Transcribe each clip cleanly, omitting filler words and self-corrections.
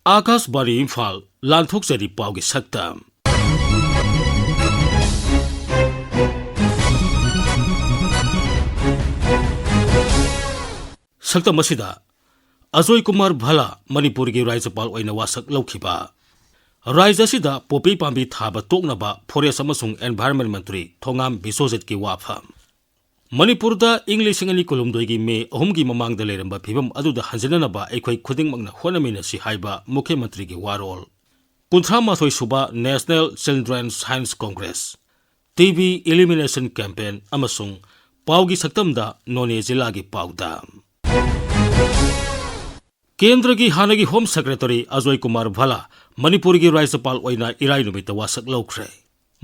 Akashbari Imphal Thokchom Paugi Saktam Saktam Masida Ajoy Kumar Bhala Manipur gi Rajapal oina wasak laukiba Raja sida Popi Pambi Thaba Toknaba Forest amasung Environment Mantri Thongam Bisojit ki wafam Manipur da English ngani kolumdoi gi me ahum gi mamang da leramba phibam aduda hanjananaba ekhoi khuding magna honamina si haiba Mukhe Mantri gi warol Kunthra Mathoi Suba National Children Science Congress TB Elimination Campaign amasung Paugi Saktamda None Jila gi Pauda Kendra gi Hanagi Home Secretary Ajoy Kumar Bhala Manipur gi Rajapal oina Irai numita wasak laukre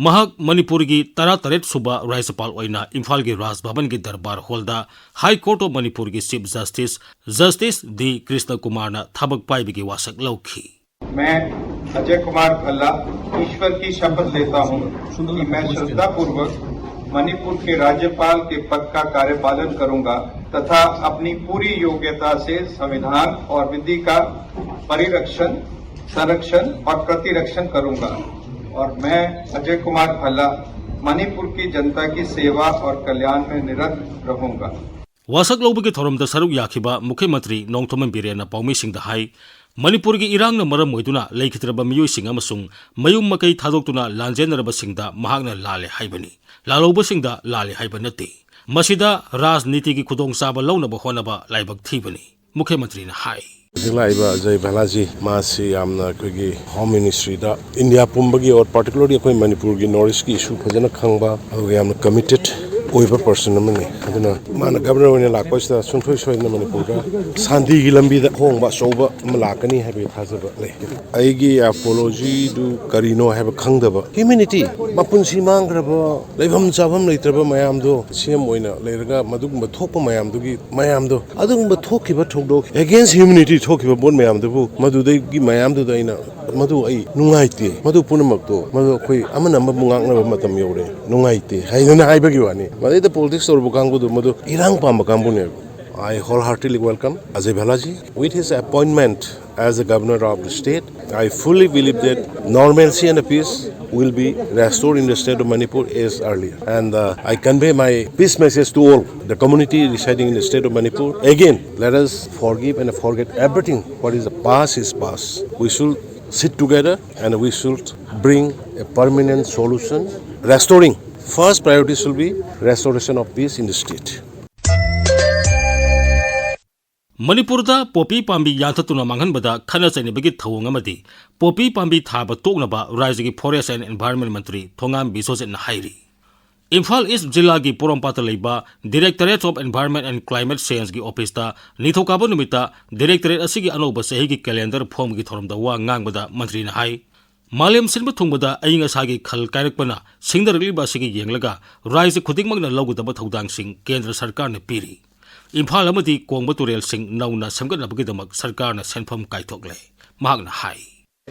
Mahak Manipur gi Taret Suba Rajapal oina Imphal gi Raj Bhavan gi Darbar Holda High Court of Manipur gi Chief Justice D Krishna Kumar na thabak paibi gi wasak laukhi मैं अजय कुमार भल्ला ईश्वर की शपथ लेता हूं कि मैं श्रद्धापूर्वक मणिपुर के राज्यपाल के पद का कार्यपालन करूंगा तथा अपनी पूरी योग्यता से संविधान और विधि का परिरक्षण संरक्षण और प्रतिरक्षण करूंगा और मैं अजय कुमार भल्ला मणिपुर की जनता की सेवा और कल्याण में निरत रहूंगा वासक लौबगी थोरमदा सरुक याखिबा मुख्यमंत्री नोंगथोमन बिरेना पाउमीसिंग दा हाई मणिपुर की इरांगना मरम ओइदुना लेखित्रबा मियोइसिंग अमसुंग मयुम मकई थादोक्तुना लांजेनरबसिंगदा महागना लाले हाइबनी लालौबसिंगदा लाले हाइबा नते मसिदा राजनीति की खुदोंगसाबा लौनबा होनबा लाइबक थीबनी मुख्यमंत्री ना हाई जिलाइबा जय भलाजी मासी यामना कोगी होम मिनिस्ट्री दा इंडिया पुंबगी और पर्टिकुलरली कोई मणिपुर की नॉर्थ ईस्ट की इशू फजना खंगबा और यामना कमिटेड ओइबा पर्सन नमने अदुना माना गवर्नर ओइना लाकोइसदा सुनथोइ सोइना मणिपुर का शांति की लंबी दा होंगबा सोबा मलाकनी हैबे थाजबा ले आइगी अपोलॉजी दु करिनो हैबा खंगदबा ह्यूमैनिटी मपुनसी मांगरबा लेभम चाभम लेत्रबा मयाम दो सेम ओइना लेरगा मदुगुम थोकपा मयाम दुगी मयाम दो अदुगुम थोकिबा थोकदो अगेंस्ट ह्यूमैनिटी थोकिबा बोन मयाम दबु मदुदैगी मयाम दु दैना मदु आई नुंगाइते मदु पुनमक्तो मदु कोई अमन अमब मुंगांगनबा मतम योरे नुंगाइते हाइदना हाइबगी वानी मदे द पॉलिटिक्स और बुकांगु मदु इरांग palm कांबुने I wholeheartedly welcome Ajay Bhalaji with his appointment as the governor of the state. I fully believe that normalcy and peace will be restored in the state of Manipur as earlier. And I convey my peace message to all the community residing in the state of Manipur. Again, let us forgive and forget everything. What is the past is past. We should sit together and we should bring a permanent solution. Restoring. First priority should be restoration of peace in the state. Manipur da Popi Pambi Yantatuna Manganbada Kana Sanibagi Tawungamadi Popi Pambi Thaba Tognaba Rising Forest and Environment Mantri Thongam Bisos and Hairi Imphal East Jilagi Porompata Leba Directorate of Environment and Climate Change gi Office ta Nithokaba Numita Directorate Asigi Anoba Sehigi Calendar Form gi Thorum da Wa Ngangbada Mantri na Hai Malem Sinba Thungbada Ayinga Sagi Khal Kairakpana Singdarliba Sigi Yenglaga Rise Kudingmagna Logudaba Thodang Sing Kendra Sarkar ne Piri Imphal amadi Kongba Turel Sing Nauna Samgatnabagidamak Sarkarna Senfam Kaitokle Magna Hai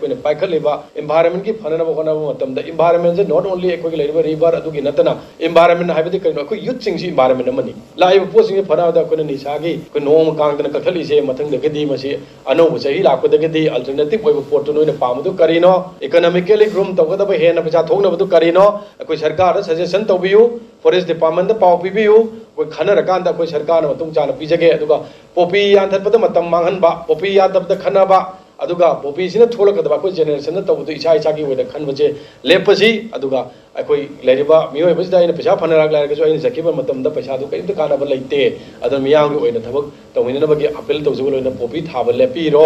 environment ki phanana bokona matam da environment is not only ekoi laiba river adugi natana environment haibadi kaino ko youth sing environment amani laiba posing phana da ko ni sagi ko nom kang da kathali se mathang da gedi masi ano chahi la ko da gedi alternative oi port no ne pamudu karino economically groom tawda ba hena pacha thongna badu karino ko sarkar suggestion tawbiu forest department da paw pibiu ko khana rakan da ko sarkar na tung chana pijage aduga popi yan that pada matam manghan ba popi ya da khana ba aduga popi sina tholakadaba ko generation na tawdu icha icha gi weda khan baje lepasi aduga akoi leriba miyoi basida ina pesa phanarag la ga so ina sakiba matam da pesa du kai ta kana ba leite adam miyang gi oina thabak tawina na bagi appeal tawju loina popi thaba lepi ro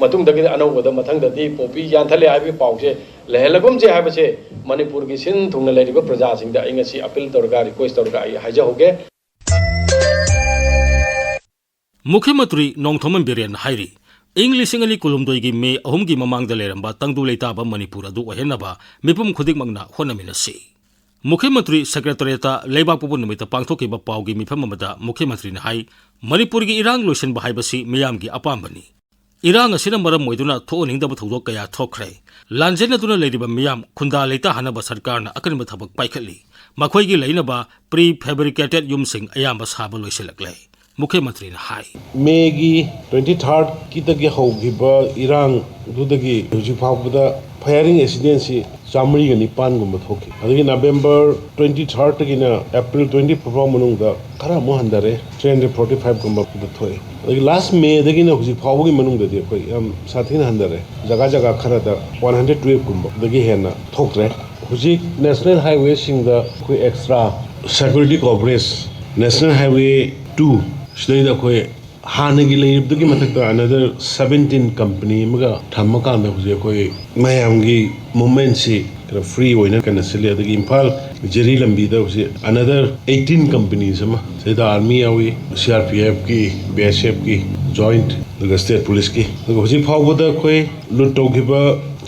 matung da gi anau da mathang da di popi yan thale ai bi pause lehelagum je hai base manipur gi sin thungna leriba praja sing da inga si appeal torga request torga ai haja hoge Mukhyamatri Nongthoman Biren Hairi English Singali Kulumdoi me ahumgi mamang da leramba tangdu leitaba Manipur adu ohenaba mipum khudikmagna honaminasi Mukhyamatri Secretariata Leibak Pupun numita pangthokiba paugi mifam amada Mukhyamatri na hai Manipur gi irang loisan bahaibasi miyam gi apambani Irang asina maram moiduna thooningdaba thodok kaya thokre lanjena tuna leiriba miyam khunda leita hanaba sarkarna akanba thabak paikhatli makhoi gi leinaba prefabricated yumsing ayamba saba loiselakle मुख्यमंत्री ने high Maggi 23rd की तक हौगिबा इरांग दुदगी हुजि फावदा firing accident सी चामरी गनि पान गुम थोकी अदगी नवंबर 23rd तगिना अप्रैल 24 मनुंगदा खरा मो हंदरे 345 गुम थोय अदगी लास्ट मे दगिना हुजि फावगी मनुंगदि कोई हम साथिन हंदरे जगह जगह खरा दा 112 गुम दगी हेना थोकरे हुजि नेशनल हाईवे सिंगदा कोई extra security coverage national highway 2 सिदैदा कोई हानगी लेबदगी मथकता अनदर 17 कंपनी मगा थमकांदा हुजे कोई मयामगी मूवमेंट सी फ्री होइना कन सिले दगी इंफाल जेरी लंबीदा हुजे अनदर 18 कंपनीज अमा सेदा आर्मी यावी सीआरपीएफ की बीएसएफ की जॉइंट दगा स्टेट पुलिस की दगा हुजे फावबदा कोई लुट तौगिबा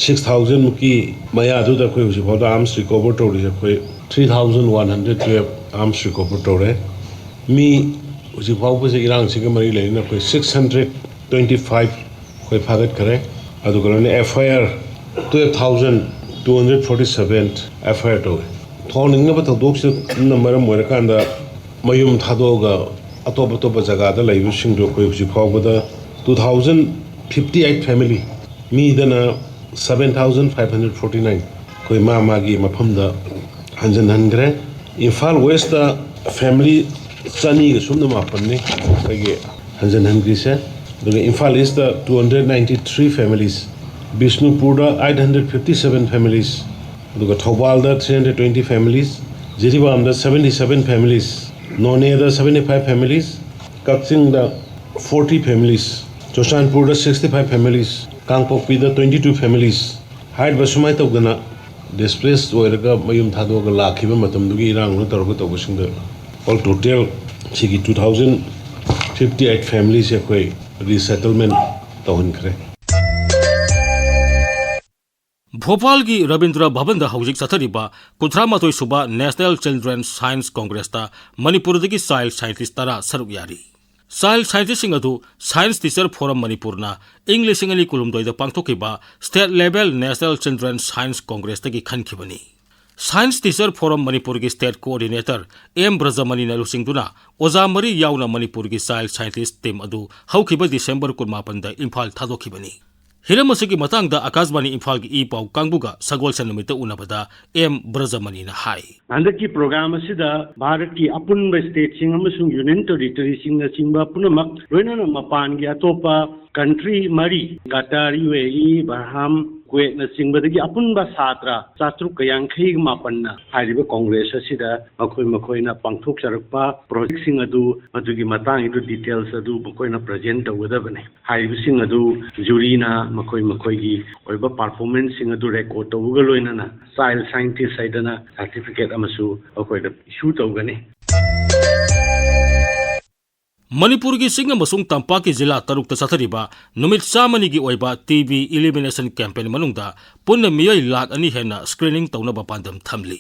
6000 मुकी मया दुदा कोई हुजे फावदा आर्म्स रिकवर तौरि कोई 3112 आर्म्स रिकवर तौरे मी उसी फाव से इरांग से मरी लेना कोई 625 कोई फागत करे अदुगरने एफआईआर 12247 एफआईआर तो थोनिंग न बतदोक से नंबर मोर कांदा मयुम थादोगा अतोप अतोप जगह दा लाइव सिंग दो कोई उसी फाव बदा 2058 फैमिली मी दना 7549 कोई मागी मफम दा हंजन हनग्रे इम्फाल वेस्ट दा फैमिली चनी के सुमन मापन ने कगे हंजन हनग्री से Imphal east 293 families Bishnupur 857 families Thoubal 320 families Jiribam 77 families Noney 75 families Kakching 40 families चौसानपुर 65 फैमिलीज कांगपोकपी 22 फैमिलीज हाइट बसुमाय तौदना डिस्प्लेस होइरगा मयुम थादोगा लाखिबा मतमदुगी इरांग तौरगा तौबसिंग ऑल टोटल सिगी 2058 फैमिली से कोई रिसेटलमेंट तौहनखरे भोपाल की रविंद्र भवन दा हौजिक सथरिबा 38 सुबा नेशनल चिल्ड्रन साइंस कांग्रेस ता मणिपुर दगी चाइल्ड साइंटिस्ट तरा सरुक यारी चाइल्ड साइंटिस्ट सिंह अदु साइंस टीचर फोरम मणिपुर ना इंग्लिश सिंगली कुलुमदोय दा पांगथोकिबा state level national children science congress तगी खनखिबनी साइंस टीचर फोरम मणिपुर की स्टेट कोऑर्डिनेटर एम ब्रजमनी लुसिंगदुना ओजा मरी याउना मणिपुर की चाइल्ड साइंटिस्ट टीम अदु हौखिबा डिसेंबर 19 दा इम्फाल थादोखिबनी हिरम असगी मतंग दा आकाशवाणी इम्फाल की ई पाउ कांगबुगा सगोल सनमित उनबदा एम ब्रजमनी ना हाई हंदकी प्रोग्राम असिदा भारत की अपुनब स्टेट सिंग अमसुंग यूनियन टेरिटरी सिंग चिंबा पुनमक लोइना मपान की अतोपा कंट्री मरी कतर यूएई बरहाम कुवेत न सिंगबदगी अपुनबा सात्रा चात्रुक कयांखै मापन्ना हारिबा कांग्रेस असिदा मखोय मखोयना पांगथोक चरकपा प्रोजेक्ट सिंग अदु मदुगी मतांग इदु डिटेल्स अदु मखोयना प्रेजेंट तौगदबने हारिबा सिंग अदु जूरीना मखोय मखोयगी ओइबा परफॉर्मेंस सिंग अदु रेकॉर्ड तौगा लोइना चाइल्ड साइंटिस्ट साइडना सर्टिफिकेट अमसु अखोयदा इशू तौगने मणिपुर की सिंह मसुंग तंपा की जिला तरुक सथरिबा नुमित चामनी की ओइबा टीबी इलिमिनेशन कैंपेन मनुंगदा पुन्न मियोय लाख अनि हेना स्क्रीनिंग तौनबा पांदम थमली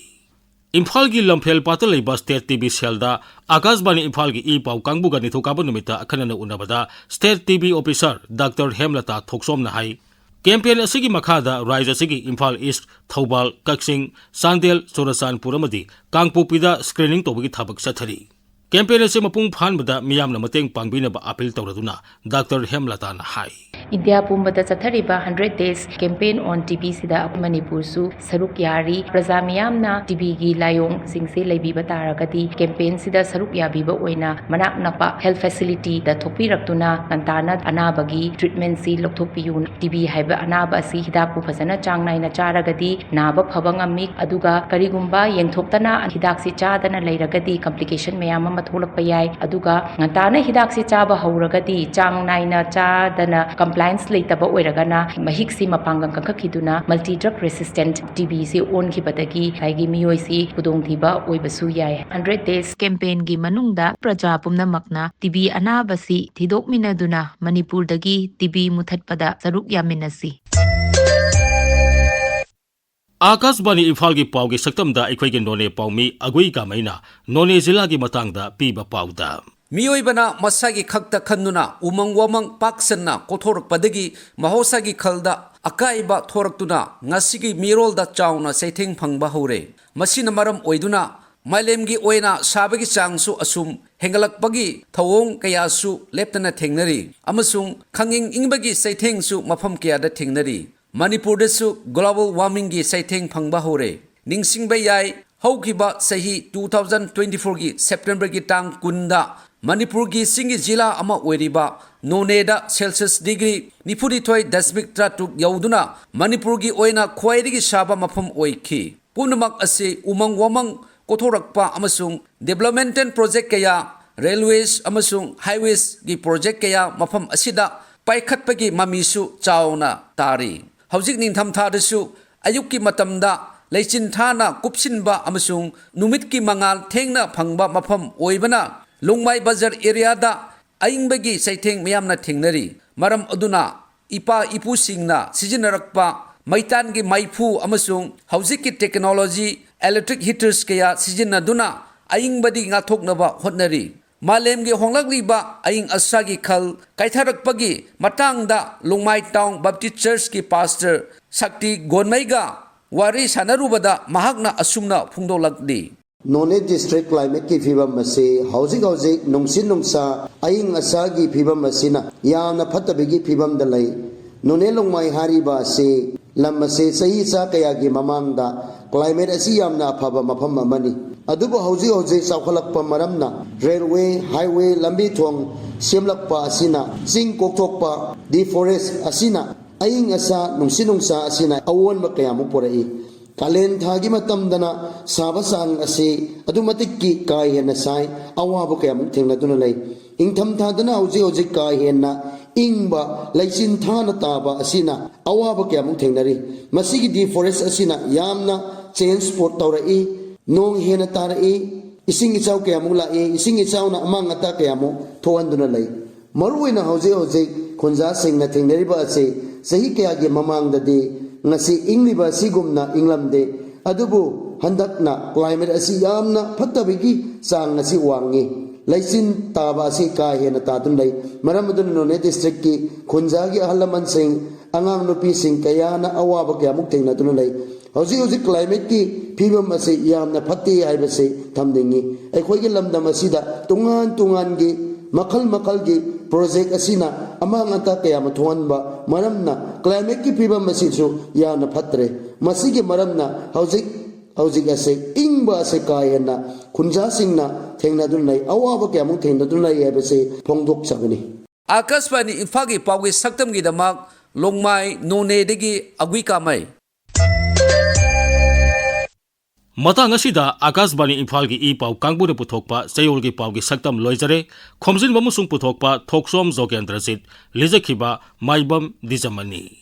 इम्फाल की लमफेल पात लेबा स्टेट टीबी सेलदा आकाशवाणी इम्फाल की ई पाउ कांगबुगा निथुकाबा नुमिता अखनन उनबदा state TB officer doctor Hemlata Thoksom ना हाई कैंपेन असिगी मखादा राज्य असिगी इम्फाल ईस्ट थौबाल कक्सिंग चांदेल चोरचानपुर अमदी कांगपोपीदा स्क्रीनिंग तौबगी थाबक सथरी कैंपेन से मपुंग फानबदा मियामना मतेंग पांगबिनबा अपील तौरदुना डॉक्टर हेमलता ना हाई इंडिया पुंबदा चथरिबा 100 days campaign on TB सिदा मणिपुर सु सरुक यारी प्रजा मियामना TB की लायोंग सिंगसे लेबिबा तारगदी कैंपेन सिदा सरुक याबिबा ओइना मनाक नपा हेल्थ फैसिलिटी दा थोपिरक्तुना नंताना अनाबगी ट्रीटमेंट सी लोकथोपियु TB हाइबा अनाबा असि हिदाकु फजना चांग नाइना चारगदी नाबा फबंगामि अदुगा करिगुंबा येंथोक्तना हिदाक सि चादना लेरगदी कॉम्प्लिकेशन मयाम थोलक्पा याय अदुगा ngantana hidak si chaba hauragadi chang naina chadana compliance leitaba oiragana mahik si mapangang kakhiduna multi drug resistant TB si on ki badagi haigi miyoi si pudong thiba oibasu yai 100 days campaign gi manungda praja pumna makna TB anabasi thidok minaduna manipur dagi TB muthatpada saruk yaminasi Akashvani Imphal की पाव की सक्तमदा अखोई नोने पाउमी अगुई कामैना नोने जिला की मतंगदा पीबा पाउदा मियोइबना मसागी खक्ता खन्नुना उमंग वमंग पाक्सन्ना कोथोरकपदगी महोसागी खलदा अकाइबा थोरक्तुना ngasiगी मिरोलदा चाउना सेथिंग फंगबा हौरे मसिना मरम ओइदुना Malemgi oina sabagi changsu asum hengalakpagi thawong kayasu leptana thengnari amasung khanging ingbagi saithengsu mafam kayada thengnari Manipur dasu global warming gi saitheng phangba hore ningsingba yai haukiba sahi 2024 gi September gi tang kunda Manipur gi singi jila ama oiriba noneda Celsius degree nifuri thoi dasmik tratuk yauduna Manipur gi oina khwairigi saba mafam oikhi punamak ase umang wamang kothorakpa amasung developmental project kaya railways amasung highways gi project kaya mafam asida paikhatpagi mamisu chauna tari haujik ningtham thadasu ayukki matamda leichin thana kupsinba amasung numit ki mangal thengna phangba mafam oibana lungmai bazar area da aingbagi saitheng miyamna thengnari maram aduna ipa ipu singna sijinarakpa maitan gi maifu amasung haujik ki technology electric heaters kaya sijinaduna aingbadi ngathoknaba hotnari malem gi honglakliba aing asagi khal kaitharakpagi matangda lungmai town baptist church ki pastor sakti gonmaiga wari sanarubada mahakna asumna phungdolakdi None district climate ki fibam mase housing nungsin nungsa aing asagi fibam masina yamna phatabigi fibam dalai none longmai hariba se lamase sahi sa kaya gi mamangda climate asi yamna phaba mafam amani adubu housing saukhalakpa maramna railway highway lambi thong semlakpa asina sing kokthokpa deforest asina aing asa nungsin nungsa asina awon ma kaya mu porai Kalen thagi matamdana sabasang ase adumatik ki kai hena sai awaba kaya mung thengna duna lay ingtham thadana hauji kai hena ingba laisin thana taba asina awaba kaya mung thengnari masigi deforest asina yamna change sport tawrai nong hena tarai ising ichaw kaya mung lai ising ichaw na amang ata kaya mo thoan duna lay maruina hauji khunja singna thengnari ba ase sahi kaya gi mamang dadi ngasi ingliba sigumna inglamde adubu handakna climate asi yamna phattabigi sang ngasi wangi laisin taba asi ka hena tatun lay maramadun no ne district ki khunjagi ahalaman sing angang nupi sing kayana awaba kya muk tengna tun lay hauji climate ki phibam asi yamna phatti haibase thamdingi ekhoi gi lamdam asida tungan gi makal gi project asina amang ata kaya mathuanba maramna climate ki phibam masisu yana phatre masigi maramna hauzik ase ingba ase kayana khunja singna thengna dun lai awaba kya mung thengna dun lai hebase phongdok chagani Akasbani Imphal gi pawgi saktam gi damak longmai none degi agui kamai Matang asida Akasbani Imphal gi I paw kangbu puthokpa Sayol gi paw gi saktam loijare khomjin bamusung puthokpa Thokchom Zogendrasit Lizakhiba Maibam Dwijamani